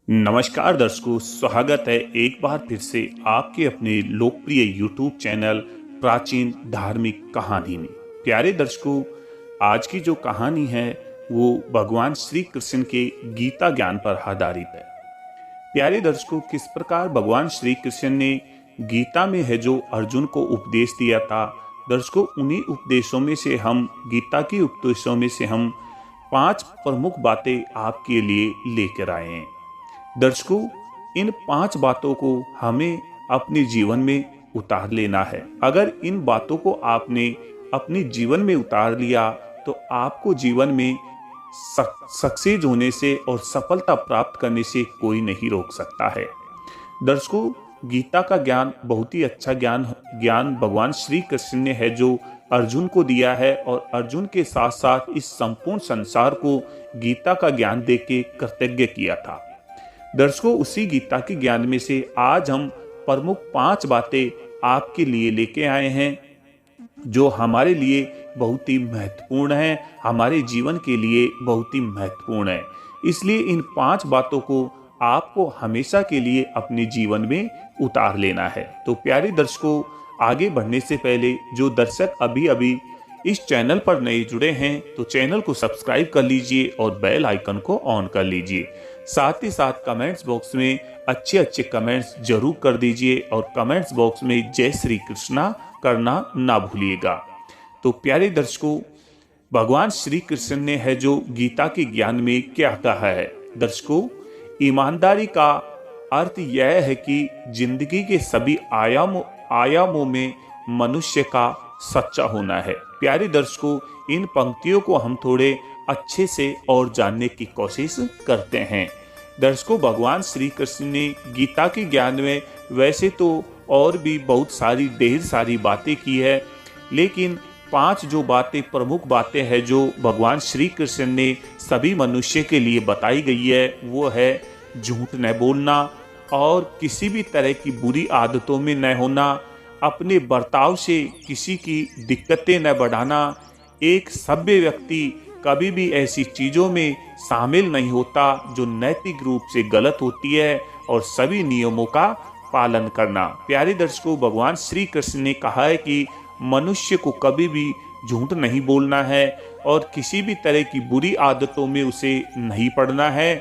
नमस्कार दर्शकों, स्वागत है एक बार फिर से आपके अपने लोकप्रिय YouTube चैनल प्राचीन धार्मिक कहानी में। प्यारे दर्शकों, आज की जो कहानी है वो भगवान श्री कृष्ण के गीता ज्ञान पर आधारित है। प्यारे दर्शकों, किस प्रकार भगवान श्री कृष्ण ने गीता में है जो अर्जुन को उपदेश दिया था, दर्शकों उन्हीं उपदेशों में से गीता के उपदेशों में से हम 5 प्रमुख बातें आपके लिए लेकर आए हैं। दर्शकों, इन 5 बातों को हमें अपने जीवन में उतार लेना है। अगर इन बातों को आपने अपने जीवन में उतार लिया तो आपको जीवन में सक्सेस होने से और सफलता प्राप्त करने से कोई नहीं रोक सकता है। दर्शकों, गीता का ज्ञान बहुत ही अच्छा ज्ञान भगवान श्री कृष्ण ने है जो अर्जुन को दिया है, और अर्जुन के साथ साथ इस संपूर्ण संसार को गीता का ज्ञान देके कृतज्ञ किया था। दर्शकों, उसी गीता के ज्ञान में से आज हम प्रमुख 5 बातें आपके लिए लेके आए हैं जो हमारे लिए बहुत ही महत्वपूर्ण है, हमारे जीवन के लिए बहुत ही महत्वपूर्ण है। इसलिए इन 5 बातों को आपको हमेशा के लिए अपने जीवन में उतार लेना है। तो प्यारे दर्शकों, आगे बढ़ने से पहले जो दर्शक अभी अभी इस चैनल पर नए जुड़े हैं तो चैनल को सब्सक्राइब कर लीजिए और बेल आइकन को ऑन कर लीजिए। साथ ही साथ कमेंट्स बॉक्स में अच्छे अच्छे कमेंट्स जरूर कर दीजिए और कमेंट्स बॉक्स में जय श्री कृष्णा करना ना भूलिएगा। तो प्यारे दर्शकों, भगवान श्री कृष्ण ने है जो गीता के ज्ञान में क्या कहा है। दर्शकों, ईमानदारी का अर्थ यह है कि जिंदगी के सभी आयामों में मनुष्य का सच्चा होना है। प्यारे दर्शकों, इन पंक्तियों को हम थोड़े अच्छे से और जानने की कोशिश करते हैं। दर्शकों, भगवान श्री कृष्ण ने गीता के ज्ञान में वैसे तो और भी बहुत सारी ढेर सारी बातें की है, लेकिन 5 जो बातें प्रमुख बातें हैं जो भगवान श्री कृष्ण ने सभी मनुष्य के लिए बताई गई है वो है झूठ न बोलना और किसी भी तरह की बुरी आदतों में न होना, अपने बर्ताव से किसी की दिक्कतें न बढ़ाना, एक सभ्य व्यक्ति कभी भी ऐसी चीजों में शामिल नहीं होता जो नैतिक रूप से गलत होती है, और सभी नियमों का पालन करना। प्यारे दर्शकों, भगवान श्री कृष्ण ने कहा है कि मनुष्य को कभी भी झूठ नहीं बोलना है और किसी भी तरह की बुरी आदतों में उसे नहीं पड़ना है,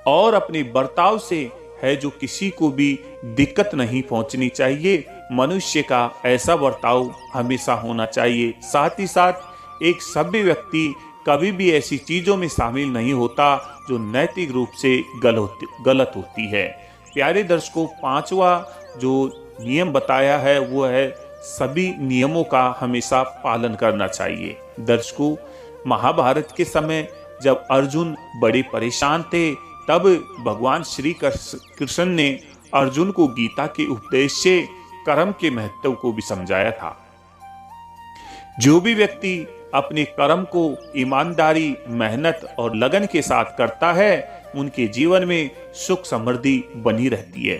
और अपने बर्ताव से है जो किसी को भी दिक्कत नहीं पहुंचनी चाहिए। मनुष्य का ऐसा बर्ताव हमेशा होना चाहिए। साथ ही साथ एक सभ्य व्यक्ति कभी भी ऐसी चीजों में शामिल नहीं होता जो नैतिक रूप से गलत होती है। प्यारे दर्शकों, 5वां जो नियम बताया है वो है सभी नियमों का हमेशा पालन करना चाहिए। दर्शकों, महाभारत के समय जब अर्जुन बड़े परेशान थे तब भगवान श्री कृष्ण ने अर्जुन को गीता के उपदेश से कर्म के महत्व को भी समझाया था। जो भी व्यक्ति अपने कर्म को ईमानदारी, मेहनत और लगन के साथ करता है उनके जीवन में सुख समृद्धि बनी रहती है।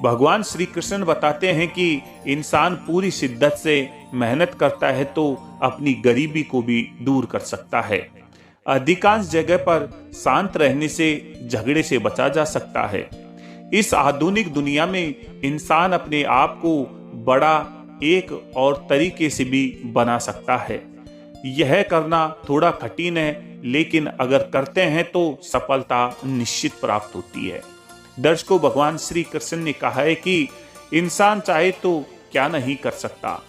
भगवान श्री कृष्ण बताते हैं कि इंसान पूरी शिद्दत से मेहनत करता है तो अपनी गरीबी को भी दूर कर सकता है। अधिकांश जगह पर शांत रहने से झगड़े से बचा जा सकता है। इस आधुनिक दुनिया में इंसान अपने आप को बड़ा एक और तरीके से भी बना सकता है। यह करना थोड़ा कठिन है, लेकिन अगर करते हैं तो सफलता निश्चित प्राप्त होती है। दर्शकों, भगवान श्री कृष्ण ने कहा है कि इंसान चाहे तो क्या नहीं कर सकता।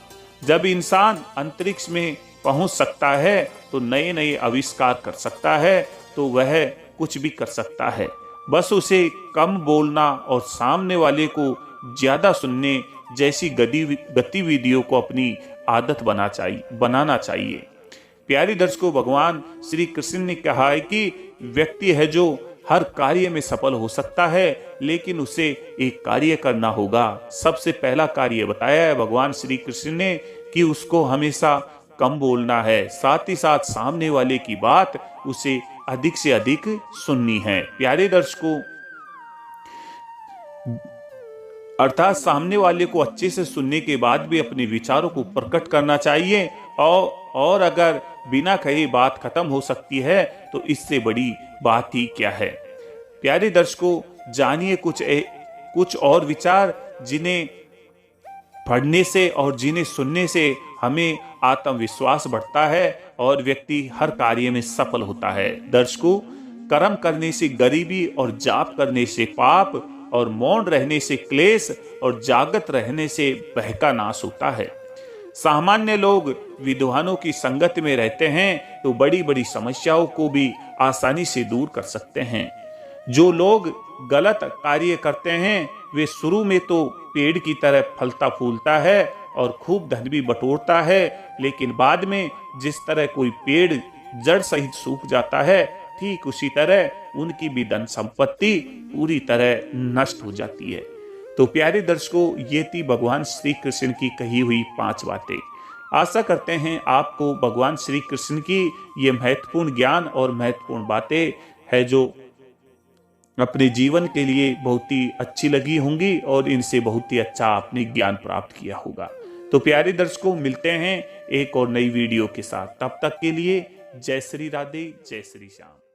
जब इंसान अंतरिक्ष में पहुंच सकता है तो नए नए आविष्कार कर सकता है, तो वह कुछ भी कर सकता है। बस उसे कम बोलना और सामने वाले को ज्यादा सुनने जैसी गतिविधियों को अपनी आदत बनाना चाहिए। प्यारे दर्शकों, भगवान श्री कृष्ण ने कहा है कि व्यक्ति है जो हर कार्य में सफल हो सकता है, लेकिन उसे एक कार्य करना होगा। सबसे पहला कार्य बताया है भगवान श्री कृष्ण ने कि उसको हमेशा कम बोलना है, साथ ही साथ सामने वाले की बात उसे अधिक से अधिक सुननी है। प्यारे दर्शकों, अर्थात सामने वाले को अच्छे से सुनने के बाद भी अपने विचारों को प्रकट करना चाहिए, और अगर बिना कहे बात खत्म हो सकती है तो इससे बड़ी बात ही क्या है। प्यारे दर्शकों, जानिए कुछ और विचार जिन्हें पढ़ने से और जिन्हें सुनने से हमें आत्मविश्वास बढ़ता है और व्यक्ति हर कार्य में सफल होता है। दर्शकों, कर्म करने से गरीबी और जाप करने से पाप और मौन रहने से क्लेश और जागत रहने से भय का नाश होता है। सामान्य लोग विद्वानों की संगत में रहते हैं तो बड़ी बड़ी समस्याओं को भी आसानी से दूर कर सकते हैं। जो लोग गलत कार्य करते हैं वे शुरू में तो पेड़ की तरह फलता फूलता है और खूब धन भी बटोरता है, लेकिन बाद में जिस तरह कोई पेड़ जड़ सहित सूख जाता है, ठीक उसी तरह उनकी भी धन संपत्ति पूरी तरह नष्ट हो जाती है। तो प्यारे दर्शकों, ये थी भगवान श्री कृष्ण की कही हुई 5 बातें। आशा करते हैं आपको भगवान श्री कृष्ण की ये महत्वपूर्ण ज्ञान और महत्वपूर्ण बातें है जो अपने जीवन के लिए बहुत ही अच्छी लगी होंगी और इनसे बहुत ही अच्छा आपने ज्ञान प्राप्त किया होगा। तो प्यारे दर्शकों, मिलते हैं एक और नई वीडियो के साथ। तब तक के लिए जय श्री राधे, जय श्री श्याम।